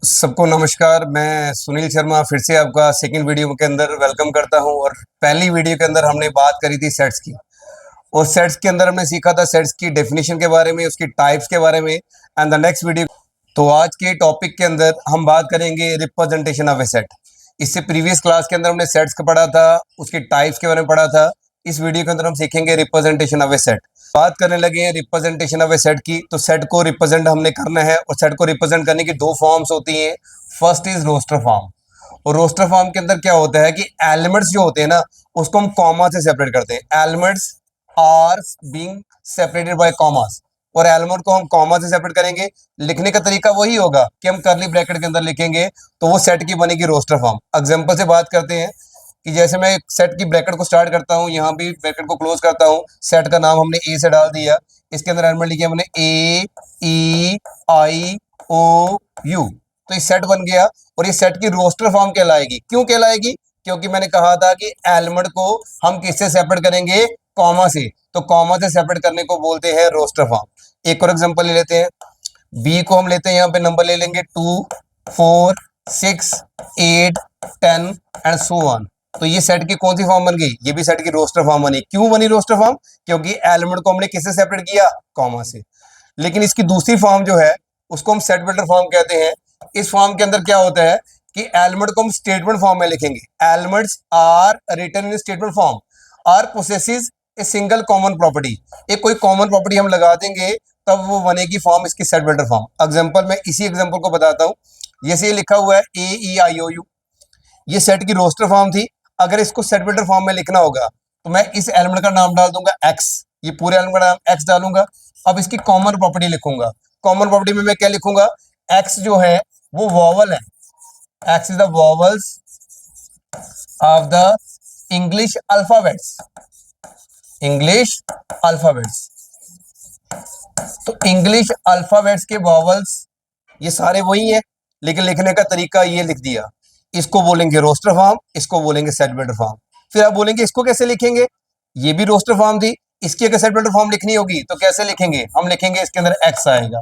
सबको नमस्कार। मैं सुनील शर्मा फिर से आपका सेकंड वीडियो के अंदर वेलकम करता हूं। और पहली वीडियो के अंदर हमने बात करी थी सेट्स की, और सेट्स के अंदर हमने सीखा था सेट्स की डेफिनेशन के बारे में, उसकी टाइप्स के बारे में। एंड द नेक्स्ट वीडियो, तो आज के टॉपिक के अंदर हम बात करेंगे रिप्रेजेंटेशन ऑफ ए सेट। इससे प्रीवियस क्लास के अंदर हमने सेट्स का पढ़ा था, उसके टाइप्स के बारे में पढ़ा था। इस वीडियो के अंदर हम सीखेंगे रिप्रेजेंटेशन ऑफ ए सेट। बात करने लगे हैं रिप्रेजेंटेशन ऑफ ए सेट की, तो सेट को रिप्रेजेंट हमने करना है, और सेट को रिप्रेजेंट करने की दो फॉर्म्स होती हैं। First is roster form. और रोस्टर फॉर्म के अंदर क्या होता है कि एलिमेंट्स जो होते हैं ना, उसको हम कॉमा से सेपरेट करते हैं। Elements are being separated by commas, और एलिमेंट को हम कॉमा से सेपरेट करेंगे। लिखने का तरीका वही होगा कि हम करली ब्रैकेट के अंदर लिखेंगे, तो वो सेट की बनेगी रोस्टर फॉर्म। एग्जांपल से बात करते हैं कि जैसे मैं सेट की ब्रैकेट को स्टार्ट करता हूं, यहाँ भी ब्रैकेट को क्लोज करता हूं। सेट का नाम हमने ए से डाल दिया, इसके अंदर एलिमेंट लिखे हमने ए ई आई ओ यू, तो ये सेट बन गया। और ये सेट की रोस्टर फॉर्म कहलाएगी। क्यों कहलाएगी? क्योंकि मैंने कहा था कि एलिमेंट को हम किससे सेपरेट करेंगे? कॉमा से। तो कॉमा से सेपरेट करने को बोलते हैं रोस्टर फॉर्म। एक और एग्जांपल ले लेते हैं। बी को हम लेते हैं, यहाँ पे नंबर ले लेंगे 2 4 6 8 10 एंड सो ऑन। तो ये सेट की कौन सी फॉर्म बन गई? ये भी सेट की रोस्टर फॉर्म बनी। क्यों बनी रोस्टर फॉर्म? क्योंकि एलिमेंट को हमने किससे सेपरेट किया? कॉमा से। लेकिन इसकी दूसरी फॉर्म जो है, उसको हम सेट बिल्डर फॉर्म कहते हैं। इस फॉर्म के अंदर क्या होता है कि एलिमेंट को हम स्टेटमेंट फॉर्म में लिखेंगे। Elements are written in statement form, are possesses a single common property. एक कोई कॉमन प्रॉपर्टी हम लगा देंगे, तब वो बनेगी फॉर्म इसकी सेट बिल्डर फॉर्म। एग्जांपल, मैं इसी एग्जांपल को बताता हूं। जैसे ये लिखा हुआ है ए ई आई ओ यू, ये सेट की रोस्टर फॉर्म थी। अगर इसको सेट बिल्डर फॉर्म में लिखना होगा, तो मैं इस एलिमेंट का नाम डाल दूंगा एक्स, ये पूरे एलिमेंट का नाम एक्स डालूंगा। अब इसकी कॉमन प्रॉपर्टी लिखूंगा। कॉमन प्रॉपर्टी में मैं क्या लिखूंगा? एक्स जो है वो वॉवल है। X is the vowels of the English alphabets. English alphabets, तो इंग्लिश अल्फाबेट्स के वॉवल्स ये सारे वही हैं, लेकिन लिखने का तरीका ये लिख दिया। इसको बोलेंगे रोस्टर फॉर्म, इसको बोलेंगे सेट बिल्डर फॉर्म। फिर आप बोलेंगे इसको कैसे लिखेंगे? ये भी रोस्टर फॉर्म थी, इसकी अगर सेट बिल्डर फॉर्म लिखनी होगी तो कैसे लिखेंगे? हम लिखेंगे इसके अंदर एक्स आएगा।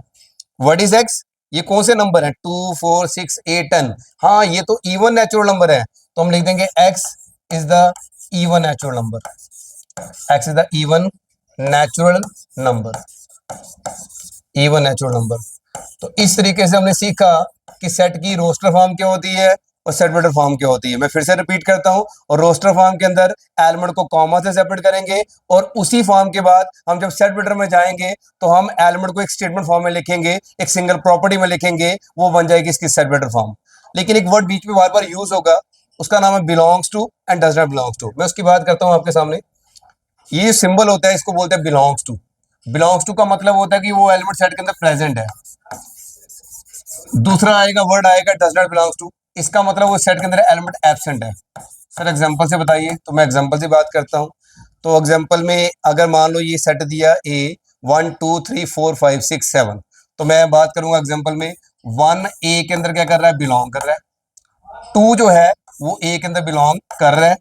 What is x? ये कौन से नंबर है? 2 4 6 8 10। हाँ, ये तो इवन नेचुरल नंबर है, तो हम लिख देंगे x is the even natural number. X is the even natural number, even natural number. तो इस तरीके से हमने सीखा कि सेट की रोस्टर फॉर्म क्या होती है और सेट बिल्डर फॉर्म क्या होती है। मैं फिर से रिपीट करता हूं। और रोस्टर फॉर्म के अंदर एलिमेंट को कॉमा से सेपरेट करेंगे, और उसी फॉर्म के बाद हम जब सेट बिल्डर में जाएंगे, तो हम एलिमेंट को एक स्टेटमेंट फॉर्म में लिखेंगे, एक सिंगल प्रॉपर्टी में लिखेंगे, वो बन जाएगी इसकी सेट बिल्डर फॉर्म। लेकिन एक वर्ड बीच में बार बार यूज होगा, उसका नाम है belongs to and does not belongs to. मैं उसकी बात करता हूं आपके सामने। ये सिंबल होता है, इसको बोलते हैं बिलोंग्स टू। बिलोंग्स टू का मतलब होता है कि वो एलिमेंट सेट के अंदर प्रेजेंट है। दूसरा आएगा, वर्ड आएगा डज नॉट बिलोंग्स टू। इसका मतलब वो सेट के अंदर एलिमेंट एब्सेंट है। सर एग्जांपल से बताइए, तो मैं एग्जांपल से बात करता हूं। तो एग्जांपल में अगर मान लो ये सेट दिया ए 1 2 3 4 5 6 7, तो मैं बात करूंगा एग्जांपल में 1 ए के अंदर क्या कर रहा है? बिलोंग कर रहा है। 2 जो है वो ए के अंदर बिलोंग कर रहा है।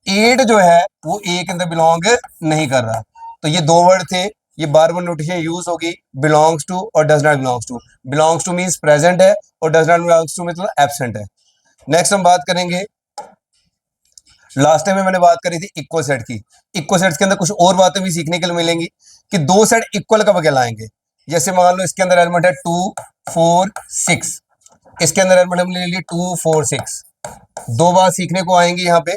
8 जो है वो ए के अंदर बिलोंग नहीं कर रहा। तो ये दो वर्ड थे, ये बार बार नोटेशन यूज होगी, बिलोंग्स टू और does not belongs to. Belongs to means present है, और डज नॉट बिलोंग्स टू मतलब एब्सेंट है। नेक्स्ट हम बात करेंगे, लास्ट टाइम में मैंने बात करी थी इक्वल सेट की। इक्वल सेट्स के अंदर कुछ और बातें भी सीखने के लिए मिलेंगी कि दो सेट इक्वल कब कहलाएंगे। जैसे मान लो इसके अंदर एलिमेंट है 2 4 6, इसके अंदर एलिमेंट हमने ले ली 2 4 6। दो बात सीखने को आएंगी यहाँ पे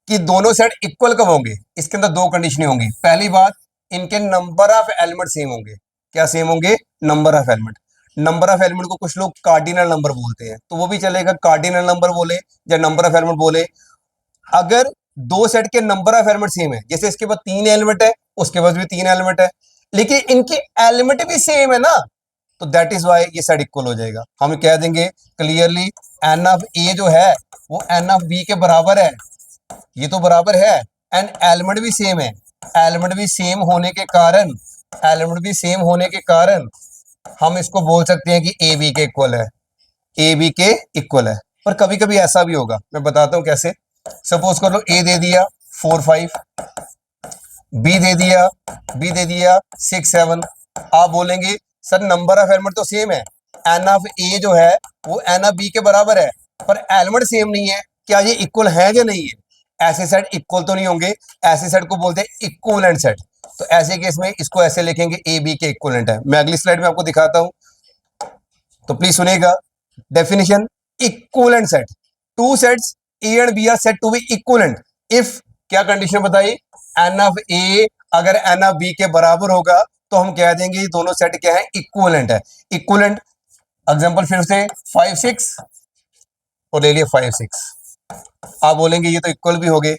कि दोनों सेट इक्वल कब होंगे। इसके अंदर दो कंडीशनें होंगी। पहली बात, इनके नंबर ऑफ एलिमेंट सेम होंगे। क्या सेम होंगे? Number of element. Number of element को कुछ लोग कार्डिनल नंबर बोलते हैं, तो वो भी चलेगा, कार्डिनल नंबर बोले या नंबर ऑफ एलिमेंट बोले। अगर दो सेट के नंबर ऑफ एलिमेंट सेम है, जैसे इसके पास 3 एलिमेंट है, उसके पास भी 3 एलिमेंट है, लेकिन इनके एलिमेंट भी सेम है ना, तो दैट इज वाई ये सेट इक्वल हो जाएगा। हम कह देंगे क्लियरली एन ऑफ ए जो है वो एन ऑफ बी के बराबर है। ये तो बराबर है, एंड एलिमेंट भी सेम है। एलिमेंट भी सेम होने के कारण, एलिमेंट भी सेम होने के कारण हम इसको बोल सकते हैं कि ए बी के इक्वल है। ए बी के इक्वल है। पर कभी कभी ऐसा भी होगा, मैं बताता हूं कैसे। सपोज कर लो ए दे दिया 4 5, बी दे दिया 6 7। आप बोलेंगे सर नंबर ऑफ एलिमेंट तो सेम है, एन ऑफ ए जो है वो एन ऑफ बी के बराबर है, पर एलिमेंट सेम नहीं है, क्या ये इक्वल है या नहीं है? ऐसे सेट इक्वल तो नहीं होंगे, ऐसे सेट को बोलते हैं इक्विवेलेंट सेट। तो ऐसे केस में इसको ऐसे लिखेंगे ए बी के इक्विवेलेंट है। मैं अगली स्लाइड में आपको दिखाता हूं, तो प्लीज सुनिएगा। Definition, equivalent set, two sets A and B are set to be equivalent if, क्या कंडीशन बताई, एन ऑफ ए अगर एन ऑफ बी के बराबर होगा तो हम कह देंगे ये दोनों सेट क्या है, इक्विवेलेंट है। इक्विवेलेंट एग्जांपल फिर से 5 6 और ले लिए 5 6। आप बोलेंगे ये तो इक्वल भी हो गए,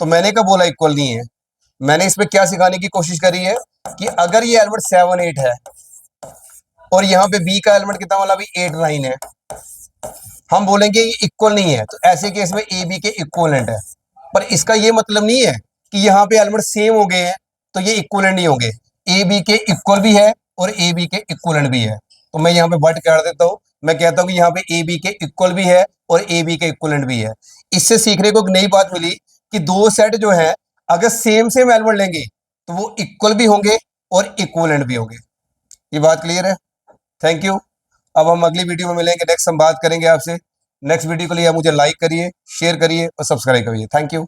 तो मैंने कब बोला इक्वल नहीं है? मैंने इसमें क्या सिखाने की कोशिश करी है कि अगर ये एलिमेंट 7 8 है और यहाँ पे बी का एलिमेंट कितना वाला भी 8 9 है, हम बोलेंगे ये इक्वल नहीं है, तो ऐसे केस में ए बी के इक्वलेंट है। पर इसका ये मतलब नहीं है कि यहाँ पे एलिमेंट सेम हो गए हैं तो ये इक्वलेंट नहीं होंगे। ए बी के इक्वल भी है और ए बी के इक्वलेंट भी है। तो मैं यहाँ पे बट कर देता हूँ, मैं कहता हूँ कि यहाँ पे ए बी के इक्वल भी है और ए बी के इक्वलेंट भी है। इससे सीखने को एक नई बात मिली कि दो सेट जो है अगर सेम सेम एलिमेंट लेंगे तो वो इक्वल भी होंगे और इक्वलेंट भी होंगे। ये बात क्लियर है? Thank you. अब हम अगली वीडियो में मिलेंगे, नेक्स्ट हम बात करेंगे आपसे। नेक्स्ट वीडियो के लिए आप मुझे लाइक करिए, शेयर करिए और सब्सक्राइब करिए। Thank you.